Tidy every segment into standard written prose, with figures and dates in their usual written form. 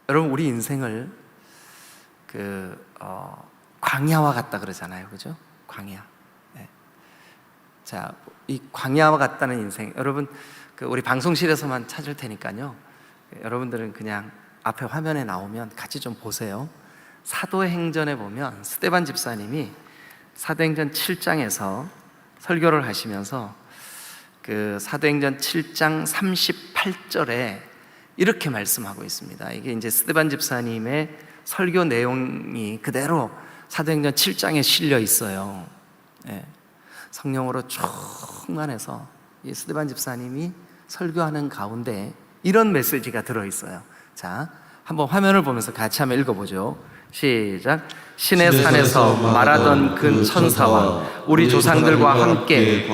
여러분, 우리 인생을 광야와 같다 그러잖아요, 그죠? 광야. 네. 자, 이 광야와 같다는 인생, 여러분 우리 방송실에서만 찾을 테니까요, 여러분들은 그냥 앞에 화면에 나오면 같이 좀 보세요. 사도행전에 보면 스데반 집사님이 사도행전 7장에서 설교를 하시면서 사도행전 7장 38절에 이렇게 말씀하고 있습니다. 이게 이제 스데반 집사님의 설교 내용이 그대로 사도행전 7장에 실려 있어요. 네. 성령으로 충만해서 이 스데반 집사님이 설교하는 가운데 이런 메시지가 들어있어요. 자, 한번 화면을 보면서 같이 한번 읽어보죠. 시작. 신의 산에서 말하던 그 천사와 우리 조상들과 함께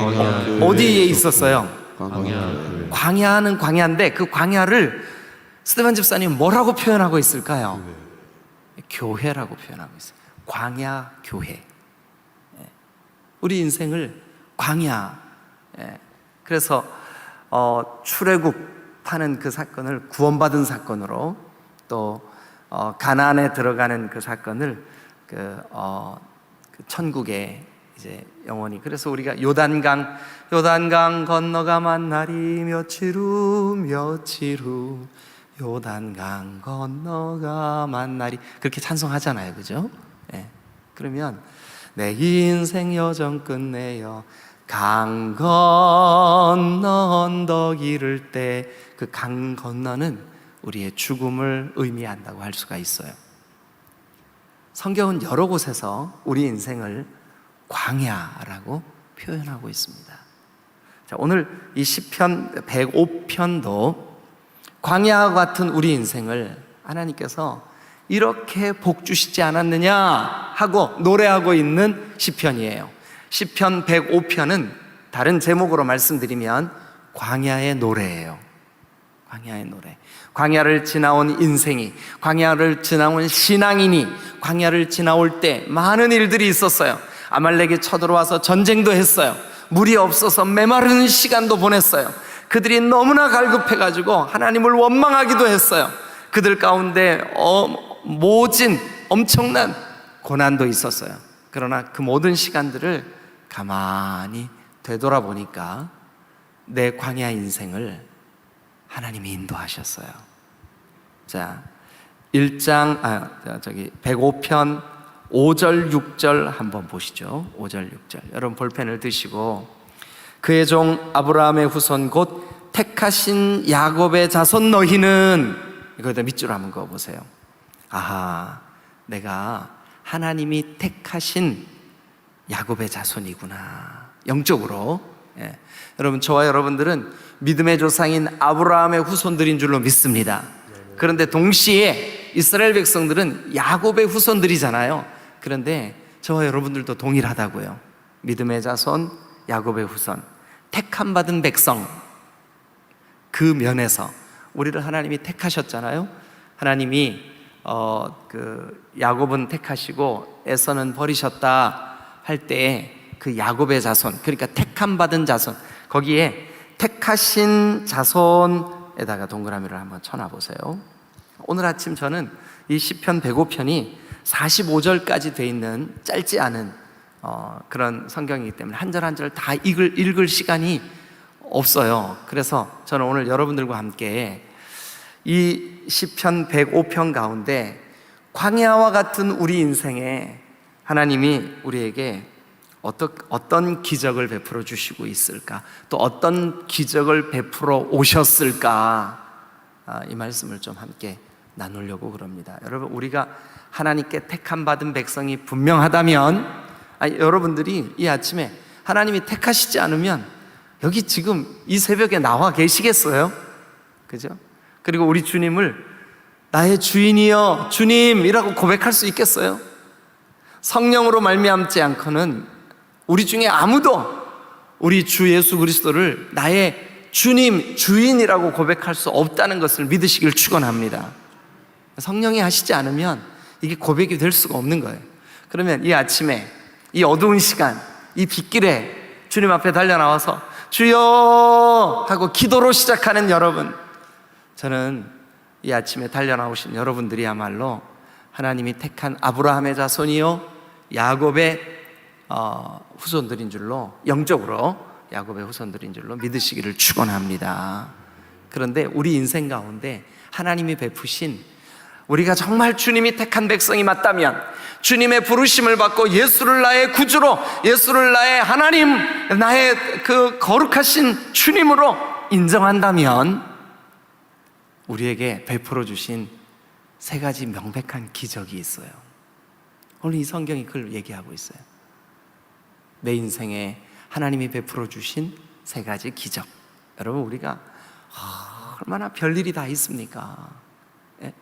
어디에 있었어요? 광야는 광야인데 그 광야를 스데반 집사님 뭐라고 표현하고 있을까요? 교회라고 표현하고 있어요. 광야 교회. 우리 인생을 광야. 그래서 출애굽하는 그 사건을 구원받은 사건으로, 또 가나안에 들어가는 그 사건을 그 천국에 이제 영원히, 그래서 우리가 요단강 건너가 만나리 며칠 후 요단강 건너가 만나리, 그렇게 찬송하잖아요, 그죠? 그러면 내 인생 여정 끝내요 강 건너 언덕 이를 때, 그 강 건너는 우리의 죽음을 의미한다고 할 수가 있어요. 성경은 여러 곳에서 우리 인생을 광야라고 표현하고 있습니다. 자, 오늘 이 시편 105편도 광야와 같은 우리 인생을 하나님께서 이렇게 복 주시지 않았느냐 하고 노래하고 있는 시편이에요. 시편 105편은 다른 제목으로 말씀드리면 광야의 노래예요. 광야의 노래. 광야를 지나온 인생이, 광야를 지나온 신앙인이 광야를 지나올 때 많은 일들이 있었어요. 아말렉이 쳐들어와서 전쟁도 했어요. 물이 없어서 메마르는 시간도 보냈어요. 그들이 너무나 갈급해가지고 하나님을 원망하기도 했어요. 그들 가운데 모진 엄청난 고난도 있었어요. 그러나 그 모든 시간들을 가만히 되돌아보니까 내 광야 인생을 하나님이 인도하셨어요. 자, 105편 5절 6절 한번 보시죠. 5절 6절. 여러분 볼펜을 드시고, 그의 종 아브라함의 후손 곧 택하신 야곱의 자손 너희는, 이거에다 밑줄 한번 그어보세요. 아하, 내가 하나님이 택하신 야곱의 자손이구나, 영적으로. 여러분, 저와 여러분들은 믿음의 조상인 아브라함의 후손들인 줄로 믿습니다. 그런데 동시에 이스라엘 백성들은 야곱의 후손들이잖아요. 그런데 저와 여러분들도 동일하다고요. 믿음의 자손, 야곱의 후손, 택함 받은 백성. 그 면에서 우리를 하나님이 택하셨잖아요. 하나님이 야곱은 택하시고 에서는 버리셨다 할 때에 그 야곱의 자손, 그러니까 택함 받은 자손, 거기에 택하신 자손에다가 동그라미를 한번 쳐놔보세요. 오늘 아침 저는 이 시편 105편이 45절까지 돼 있는 짧지 않은 그런 성경이기 때문에 한 절 한 절 다 읽을 시간이 없어요. 그래서 저는 오늘 여러분들과 함께 이 시편 105편 가운데 광야와 같은 우리 인생에 하나님이 우리에게 어떤 기적을 베풀어 주시고 있을까, 또 어떤 기적을 베풀어 오셨을까, 이 말씀을 좀 함께 나누려고 그럽니다. 여러분, 우리가 하나님께 택함 받은 백성이 분명하다면, 여러분들이 이 아침에 하나님이 택하시지 않으면 여기 지금 이 새벽에 나와 계시겠어요? 그죠? 그리고 우리 주님을 나의 주인이여 주님이라고 고백할 수 있겠어요? 성령으로 말미암지 않고는 우리 중에 아무도 우리 주 예수 그리스도를 나의 주님, 주인이라고 고백할 수 없다는 것을 믿으시길 축원합니다. 성령이 하시지 않으면 이게 고백이 될 수가 없는 거예요. 그러면 이 아침에 이 어두운 시간, 이 빗길에 주님 앞에 달려나와서 주여 하고 기도로 시작하는 여러분, 저는 이 아침에 달려나오신 여러분들이야말로 하나님이 택한 아브라함의 자손이요 야곱의 후손들인 줄로, 영적으로 야곱의 후손들인 줄로 믿으시기를 축원합니다. 그런데 우리 인생 가운데 하나님이 베푸신, 우리가 정말 주님이 택한 백성이 맞다면, 주님의 부르심을 받고 예수를 나의 구주로, 예수를 나의 하나님, 나의 그 거룩하신 주님으로 인정한다면 우리에게 베풀어 주신 세 가지 명백한 기적이 있어요. 오늘 이 성경이 그걸 얘기하고 있어요. 내 인생에 하나님이 베풀어 주신 세 가지 기적. 여러분, 우리가 얼마나 별일이 다 있습니까? 예?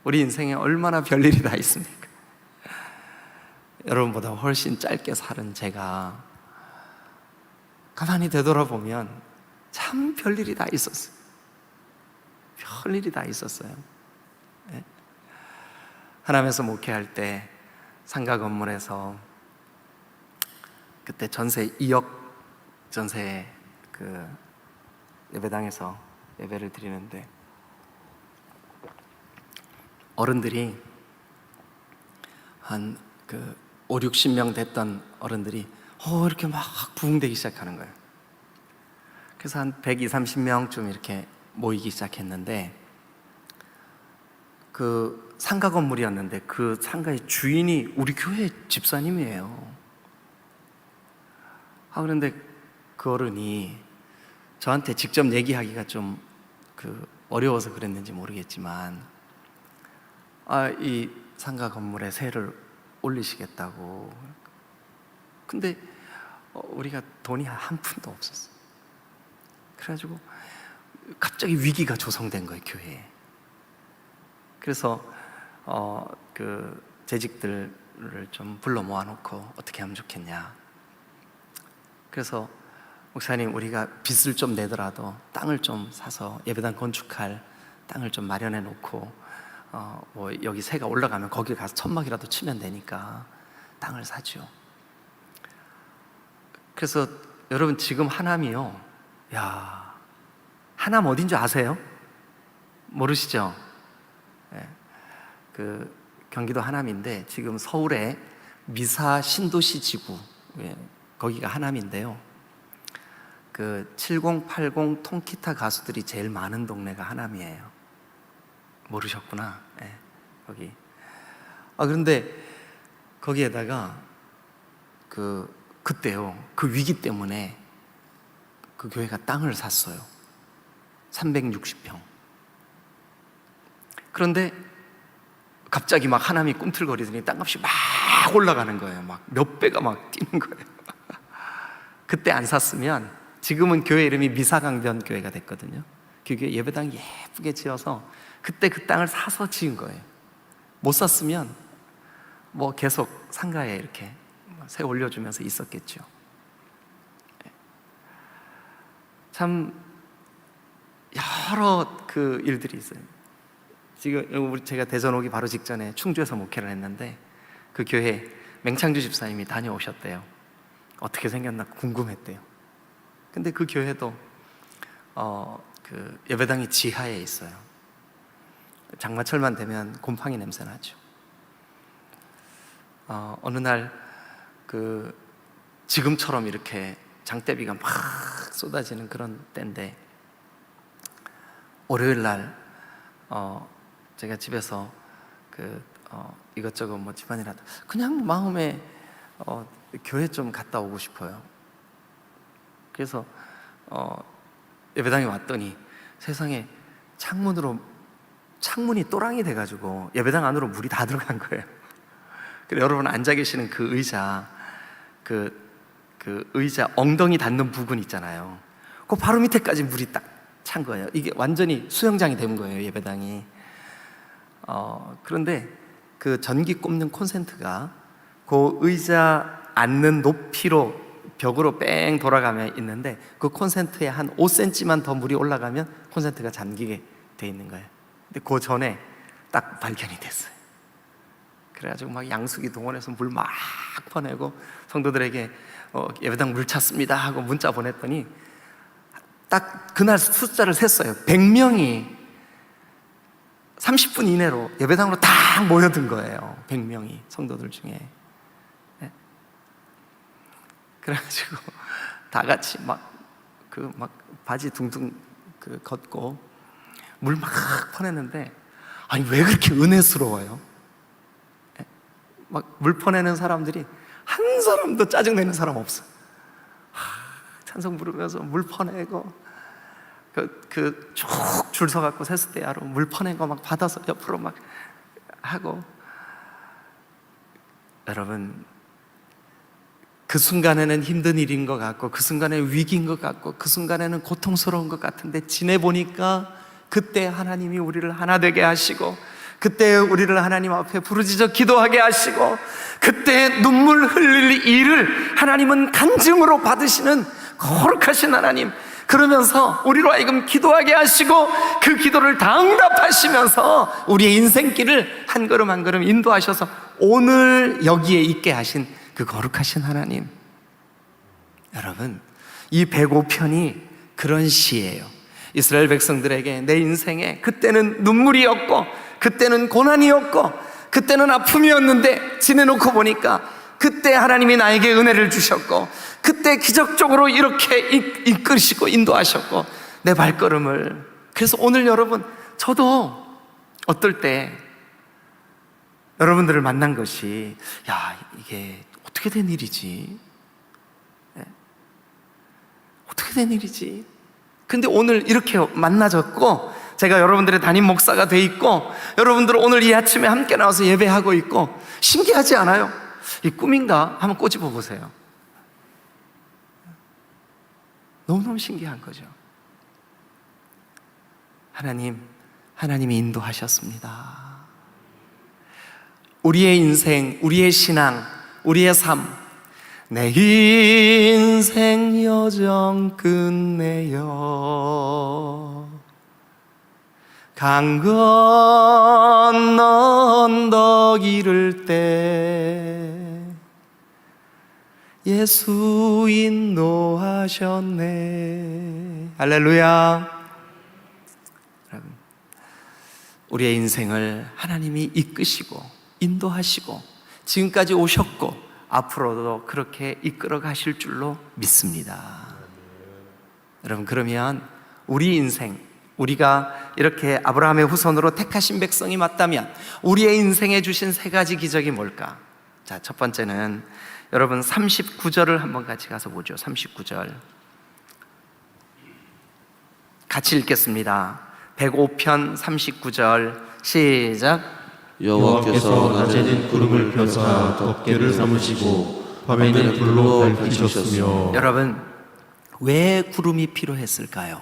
우리 인생에 얼마나 별일이 다 있습니까? 여러분보다 훨씬 짧게 살은 제가 가만히 되돌아보면 참 별일이 다 있었어요. 별일이 다 있었어요. 예? 하나님에서 목회할 때 상가 건물에서 그때 전세 2억 전세 그 예배당에서 예배를 드리는데, 어른들이 한 5, 60명 됐던 어른들이 이렇게 막 부흥되기 시작하는 거예요. 그래서 한 120, 30명쯤 이렇게 모이기 시작했는데, 그 상가 건물이었는데 그 상가의 주인이 우리 교회 집사님이에요. 그런데 그 어른이 저한테 직접 얘기하기가 좀 어려워서 그랬는지 모르겠지만, 이 상가 건물에 세를 올리시겠다고. 근데 우리가 돈이 한 푼도 없었어. 그래가지고 갑자기 위기가 조성된 거예요, 교회에. 그래서 그 재직들을 좀 불러 모아놓고 어떻게 하면 좋겠냐. 그래서 목사님, 우리가 빚을 좀 내더라도 땅을 좀 사서 예배당 건축할 땅을 좀 마련해 놓고 뭐 여기 새가 올라가면 거기 가서 천막이라도 치면 되니까 땅을 사죠. 그래서 여러분, 지금 하남이요, 하남 어딘 줄 아세요? 모르시죠? 네. 그 경기도 하남인데 지금 서울의 미사 신도시 지구, 거기가 하남인데요, 그 70, 80 통기타 가수들이 제일 많은 동네가 하남이에요. 모르셨구나. 네, 거기. 그런데 거기에다가 그때요, 그 위기 때문에 그 교회가 땅을 샀어요. 360평. 그런데 갑자기 막 하남이 꿈틀거리더니 땅값이 막 올라가는 거예요. 막 몇 배가 막 뛰는 거예요. 그때 안 샀으면 지금은 교회 이름이 미사강변 교회가 됐거든요. 그 교회 예배당 예쁘게 지어서 그때 그 땅을 사서 지은 거예요. 못 샀으면 뭐 계속 상가에 이렇게 새 올려주면서 있었겠죠. 참 여러 그 일들이 있어요. 지금 제가 대전 오기 바로 직전에 충주에서 목회를 했는데 그 교회 맹창주 집사님이 다녀오셨대요. 어떻게 생겼나 궁금했대요. 근데 그 교회도 그 예배당이 지하에 있어요. 장마철만 되면 곰팡이 냄새 나죠. 어느 날 지금처럼 이렇게 장대비가 막 쏟아지는 그런 때인데, 월요일 날 제가 집에서 이것저것 뭐 집안이라도 그냥 마음에 교회 좀 갔다 오고 싶어요. 그래서 예배당에 왔더니 세상에 창문이 또랑이 돼가지고 예배당 안으로 물이 다 들어간 거예요. 그래서 여러분 앉아 계시는 그 의자, 그 의자 엉덩이 닿는 부분 있잖아요. 그 바로 밑에까지 물이 딱 찬 거예요. 이게 완전히 수영장이 된 거예요, 예배당이. 그런데 그 전기 꼽는 콘센트가 그 의자 앉는 높이로 벽으로 뺑 돌아가면 있는데, 그 콘센트에 한 5cm만 더 물이 올라가면 콘센트가 잠기게 돼 있는 거예요. 근데 그 전에 딱 발견이 됐어요. 그래가지고 막 양수기 동원해서 물 막 퍼내고 성도들에게 예배당 물 찼습니다 하고 문자 보냈더니 딱 그날 숫자를 셌어요. 100명이 30분 이내로 예배당으로 다 모여든 거예요. 100명이 성도들 중에. 네. 그래가지고 다 같이 막 바지 둥둥 걷고 물 막 퍼내는데, 아니 왜 그렇게 은혜스러워요? 네. 막 물 퍼내는 사람들이 한 사람도 짜증내는 사람 없어. 찬송 부르면서 물 퍼내고 쭉 줄 서갖고 세수대야로 물 퍼내고 막 받아서 옆으로 막 하고. 여러분, 그 순간에는 힘든 일인 것 같고, 그 순간에는 위기인 것 같고, 그 순간에는 고통스러운 것 같은데, 지내보니까 그때 하나님이 우리를 하나 되게 하시고, 그때 우리를 하나님 앞에 부르짖어 기도하게 하시고, 그때 눈물 흘릴 일을 하나님은 간증으로 받으시는 거룩하신 하나님, 그러면서 우리로 하여금 기도하게 하시고 그 기도를 다 응답하시면서 우리의 인생길을 한 걸음 한 걸음 인도하셔서 오늘 여기에 있게 하신 그 거룩하신 하나님. 여러분, 이 105편이 그런 시예요. 이스라엘 백성들에게 내 인생에 그때는 눈물이었고, 그때는 고난이었고, 그때는 아픔이었는데 지내놓고 보니까 그때 하나님이 나에게 은혜를 주셨고, 그때 기적적으로 이렇게 이끄시고 인도하셨고 내 발걸음을. 그래서 오늘 여러분, 저도 어떨 때 여러분들을 만난 것이, 야, 이게 어떻게 된 일이지? 어떻게 된 일이지? 근데 오늘 이렇게 만나졌고, 제가 여러분들의 담임 목사가 돼 있고, 여러분들 오늘 이 아침에 함께 나와서 예배하고 있고, 신기하지 않아요? 이 꿈인가? 한번 꼬집어 보세요. 너무너무 신기한 거죠. 하나님이 인도하셨습니다. 우리의 인생, 우리의 신앙, 우리의 삶, 내 인생 여정 끝내요 강 건너 언덕 이를 때 예수 인도하셨네. 할렐루야. 여러분, 우리의 인생을 하나님이 이끄시고 인도하시고 지금까지 오셨고 앞으로도 그렇게 이끌어 가실 줄로 믿습니다. 여러분, 그러면 우리 인생, 우리가 이렇게 아브라함의 후손으로 택하신 백성이 맞다면 우리의 인생에 주신 세 가지 기적이 뭘까? 자, 첫 번째는 여러분 39절을 한번 같이 가서 보죠. 39절 같이 읽겠습니다. 105편 39절 시작. 여호와께서 낮에는 구름을 펴사 덮개를 삼으시고 밤에는 불로 밝히셨으며. 여러분, 왜 구름이 필요했을까요?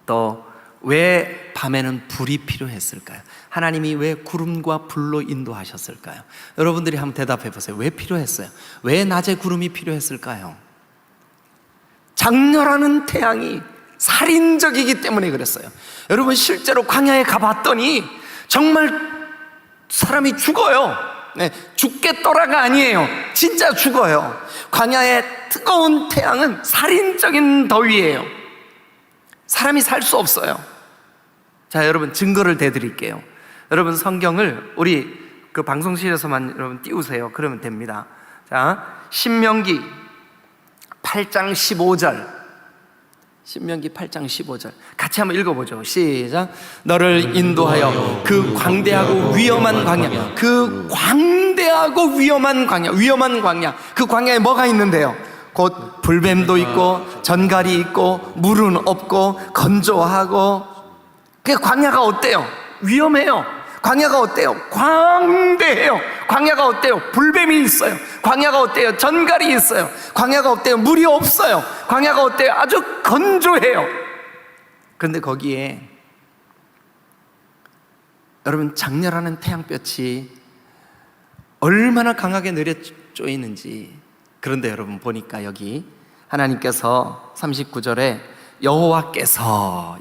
또 왜 밤에는 불이 필요했을까요? 하나님이 왜 구름과 불로 인도하셨을까요? 여러분들이 한번 대답해 보세요. 왜 필요했어요? 왜 낮에 구름이 필요했을까요? 장렬하는 태양이 살인적이기 때문에 그랬어요. 여러분, 실제로 광야에 가봤더니 정말 사람이 죽어요. 네, 죽겠더라가 아니에요. 진짜 죽어요. 광야의 뜨거운 태양은 살인적인 더위예요. 사람이 살 수 없어요. 자, 여러분, 증거를 대드릴게요. 여러분, 성경을 우리 그 방송실에서만 여러분 띄우세요. 그러면 됩니다. 자, 신명기 8장 15절. 신명기 8장 15절 같이 한번 읽어보죠. 시작. 너를 인도하여 그 광대하고 위험한 광야, 그 광대하고 위험한 광야, 위험한 광야, 그 광야에 뭐가 있는데요? 곧 불뱀도 있고 전갈이 있고 물은 없고 건조하고. 그 광야가 어때요? 위험해요. 광야가 어때요? 광대해요. 광야가 어때요? 불뱀이 있어요. 광야가 어때요? 전갈이 있어요. 광야가 어때요? 물이 없어요. 광야가 어때요? 아주 건조해요. 그런데 거기에 여러분, 장렬하는 태양볕이 얼마나 강하게 내려쪼이는지. 그런데 여러분 보니까 여기 하나님께서 39절에 여호와께서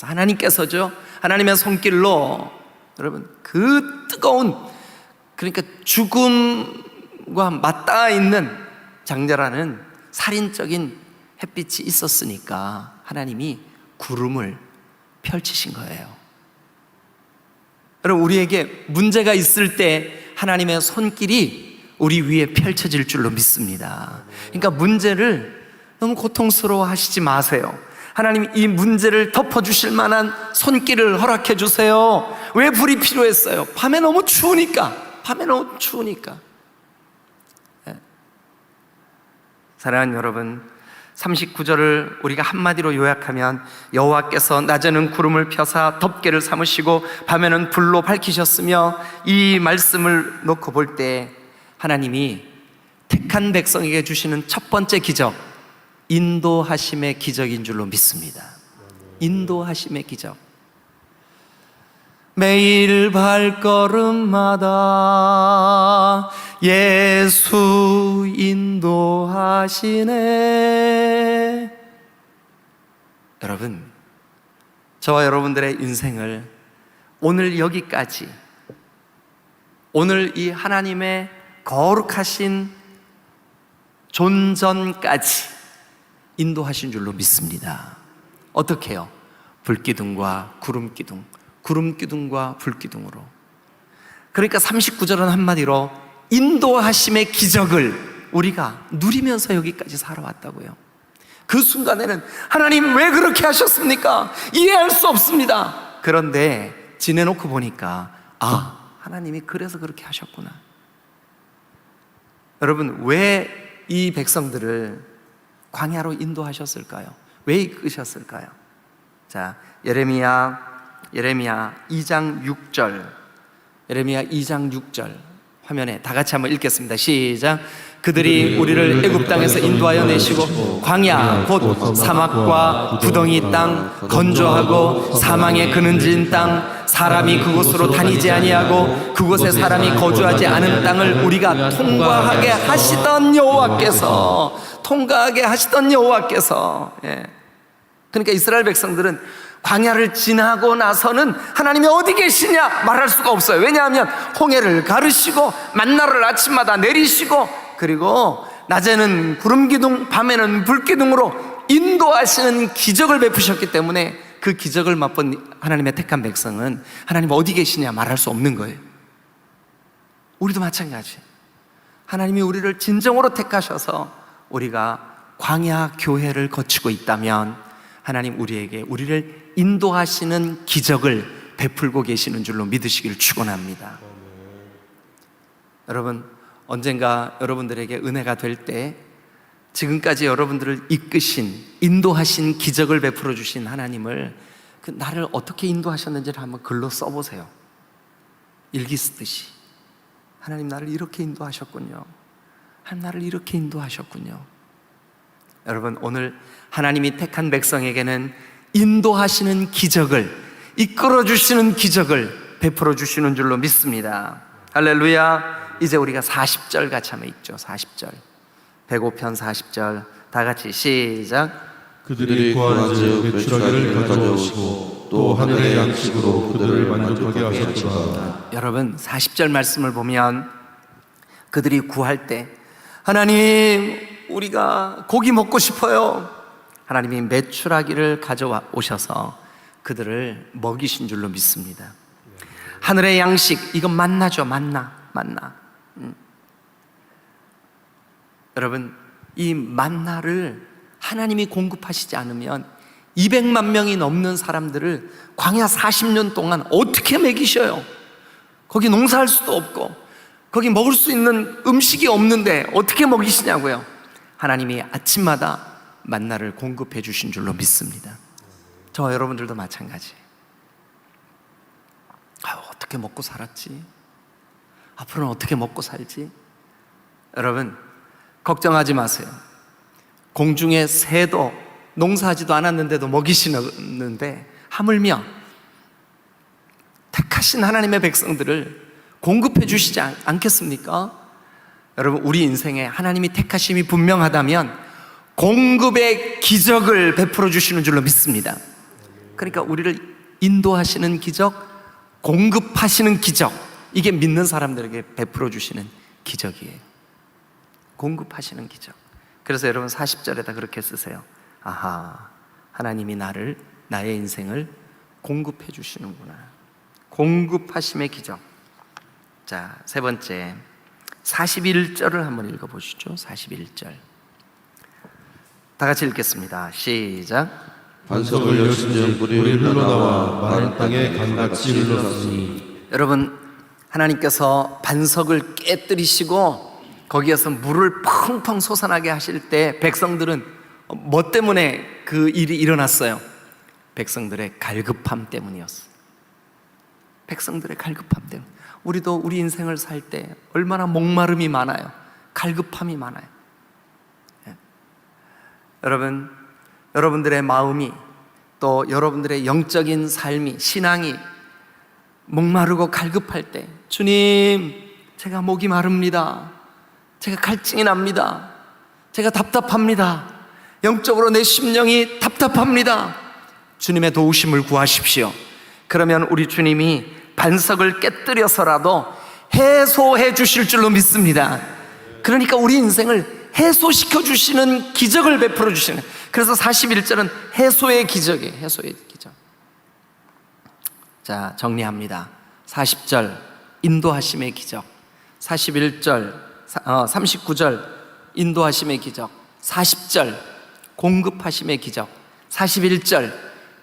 하나님께서죠. 하나님의 손길로 여러분 그 뜨거운, 그러니까 죽음과 맞닿아 있는 장렬하는 살인적인 햇빛이 있었으니까 하나님이 구름을 펼치신 거예요. 여러분, 우리에게 문제가 있을 때 하나님의 손길이 우리 위에 펼쳐질 줄로 믿습니다. 그러니까 문제를 너무 고통스러워 하시지 마세요. 하나님, 이 문제를 덮어주실 만한 손길을 허락해 주세요. 왜 불이 필요했어요? 밤에 너무 추우니까. 예. 사랑하는 여러분, 39절을 우리가 한마디로 요약하면 여호와께서 낮에는 구름을 펴사 덮개를 삼으시고 밤에는 불로 밝히셨으며, 이 말씀을 놓고 볼 때 하나님이 택한 백성에게 주시는 첫 번째 기적, 인도하심의 기적인 줄로 믿습니다. 인도하심의 기적. 매일 발걸음마다 예수 인도하시네. 여러분, 저와 여러분들의 인생을 오늘 여기까지, 오늘 이 하나님의 거룩하신 존전까지 인도하신 줄로 믿습니다. 어떻게 해요? 불기둥과 구름기둥, 구름기둥과 불기둥으로. 그러니까 39절은 한마디로 인도하심의 기적을 우리가 누리면서 여기까지 살아왔다고요. 그 순간에는 하나님 왜 그렇게 하셨습니까? 이해할 수 없습니다. 그런데 지내놓고 보니까 하나님이 그래서 그렇게 하셨구나. 여러분, 왜 이 백성들을 광야로 인도하셨을까요? 왜 이끄셨을까요? 자, 예레미야 2장 6절, 예레미야 2장 6절 화면에 다 같이 한번 읽겠습니다. 시작. 그들이 우리를 애굽 땅에서 인도하여 내시고 광야 곧 사막과 구덩이 땅, 건조하고 사망에 그늘진 땅, 사람이 그곳으로 다니지 아니하고 그곳에 사람이 거주하지 않은 땅을 우리가 통과하게 하시던 여호와께서, 예. 그러니까 이스라엘 백성들은 광야를 지나고 나서는 하나님이 어디 계시냐 말할 수가 없어요. 왜냐하면 홍해를 가르시고 만나를 아침마다 내리시고, 그리고 낮에는 구름기둥, 밤에는 불기둥으로 인도하시는 기적을 베푸셨기 때문에 그 기적을 맛본 하나님의 택한 백성은 하나님 어디 계시냐 말할 수 없는 거예요. 우리도 마찬가지. 하나님이 우리를 진정으로 택하셔서 우리가 광야 교회를 거치고 있다면 하나님 우리를 인도하시는 기적을 베풀고 계시는 줄로 믿으시기를 축원합니다. 여러분, 언젠가 여러분들에게 은혜가 될 때 지금까지 여러분들을 이끄신, 인도하신, 기적을 베풀어 주신 하나님을, 나를 어떻게 인도하셨는지를 한번 글로 써보세요. 일기 쓰듯이. 하나님 나를 이렇게 인도하셨군요. 하나님 나를 이렇게 인도하셨군요. 여러분, 오늘 하나님이 택한 백성에게는 인도하시는 기적을, 이끌어 주시는 기적을 베풀어 주시는 줄로 믿습니다. 할렐루야. 이제 우리가 40절 같이 한번 읽죠. 40절, 105편 40절 다 같이 시작. 그들이 구하는즉 메추라기를 가져오시고 또 하늘의 양식으로 그들을 만족하게 하셨도다. 여러분, 40절 말씀을 보면 그들이 구할 때 하나님 우리가 고기 먹고 싶어요. 하나님이 메추라기를 가져오셔서 그들을 먹이신 줄로 믿습니다. 하늘의 양식, 이건 만나죠. 만나. 여러분, 이 만나를 하나님이 공급하시지 않으면 200만 명이 넘는 사람들을 광야 40년 동안 어떻게 먹이셔요? 거기 농사할 수도 없고 거기 먹을 수 있는 음식이 없는데 어떻게 먹이시냐고요. 하나님이 아침마다 만나를 공급해 주신 줄로 믿습니다. 저와 여러분들도 마찬가지. 어떻게 먹고 살았지? 앞으로는 어떻게 먹고 살지? 여러분, 걱정하지 마세요. 공중의 새도 농사하지도 않았는데도 먹이시는데 하물며 택하신 하나님의 백성들을 공급해 주시지 않겠습니까? 여러분, 우리 인생에 하나님이 택하심이 분명하다면 공급의 기적을 베풀어 주시는 줄로 믿습니다. 그러니까 우리를 인도하시는 기적, 공급하시는 기적, 이게 믿는 사람들에게 베풀어 주시는 기적이에요. 공급하시는 기적. 그래서 여러분 40절에다 그렇게 쓰세요. 하나님이 나의 인생을 공급해 주시는구나. 공급하심의 기적. 자, 세 번째 41절을 한번 읽어보시죠. 41절 다 같이 읽겠습니다. 시작. 반석을 여신즉 물이 흘러나와 마른 땅에 강같이 흘렀으니. 여러분, 하나님께서 반석을 깨뜨리시고 거기에서 물을 펑펑 솟아나게 하실 때 백성들은 뭐 때문에 그 일이 일어났어요? 백성들의 갈급함 때문이었어요. 백성들의 갈급함 때문에. 우리도 우리 인생을 살 때 얼마나 목마름이 많아요. 갈급함이 많아요. 예. 여러분, 여러분들의 마음이 또 여러분들의 영적인 삶이, 신앙이 목마르고 갈급할 때, 주님, 제가 목이 마릅니다. 제가 갈증이 납니다. 제가 답답합니다. 영적으로 내 심령이 답답합니다. 주님의 도우심을 구하십시오. 그러면 우리 주님이 반석을 깨뜨려서라도 해소해 주실 줄로 믿습니다. 그러니까 우리 인생을 해소시켜 주시는 기적을 베풀어 주시는. 그래서 41절은 해소의 기적이에요. 해소의 기적. 자, 정리합니다. 40절 인도하심의 기적, 41절 39절 인도하심의 기적, 40절 공급하심의 기적, 41절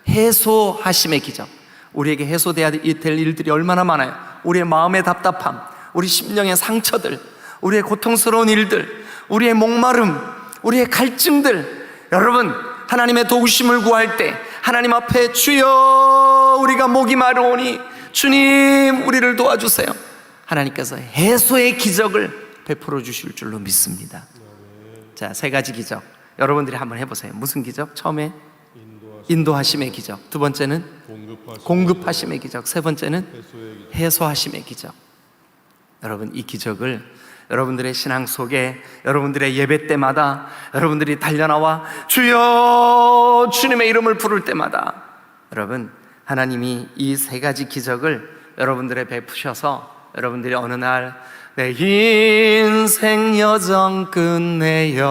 해소하심의 기적. 우리에게 해소돼야 될 일들이 얼마나 많아요. 우리의 마음의 답답함, 우리 심령의 상처들, 우리의 고통스러운 일들, 우리의 목마름, 우리의 갈증들. 여러분, 하나님의 도우심을 구할 때 하나님 앞에 주여 우리가 목이 마르오니 주님 우리를 도와주세요. 하나님께서 해소의 기적을 베풀어 주실 줄로 믿습니다. 자, 세 가지 기적 여러분들이 한번 해보세요. 무슨 기적? 처음에 인도하심의 기적, 두 번째는 공급하심의 기적, 세 번째는 해소하심의 기적. 여러분, 이 기적을 여러분들의 신앙 속에, 여러분들의 예배 때마다 여러분들이 달려나와 주여 주님의 이름을 부를 때마다 여러분, 하나님이 이 세 가지 기적을 여러분들의 베푸셔서 여러분들이 어느 날 내 인생 여정 끝내요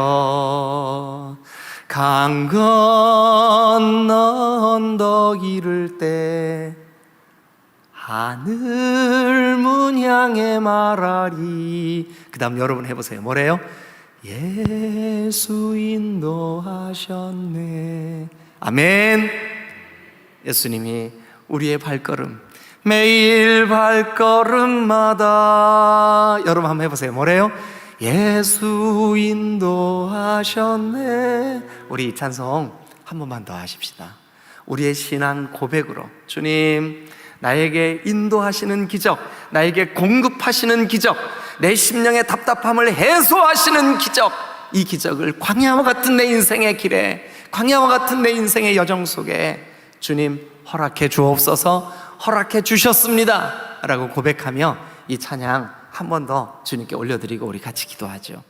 강 건너 언덕 이를 때 하늘 문 향해 말하리. 그 다음 여러분 해보세요. 뭐래요? 예수 인도하셨네. 아멘. 예수님이 우리의 발걸음, 매일 발걸음마다 여러분 한번 해보세요. 뭐래요? 예수 인도하셨네. 우리 이 찬송 한 번만 더 하십시다. 우리의 신앙 고백으로 주님 나에게 인도하시는 기적, 나에게 공급하시는 기적, 내 심령의 답답함을 해소하시는 기적, 이 기적을 광야와 같은 내 인생의 길에, 광야와 같은 내 인생의 여정 속에 주님 허락해 주옵소서, 허락해 주셨습니다 라고 고백하며 이 찬양 한 번 더 주님께 올려드리고 우리 같이 기도하죠.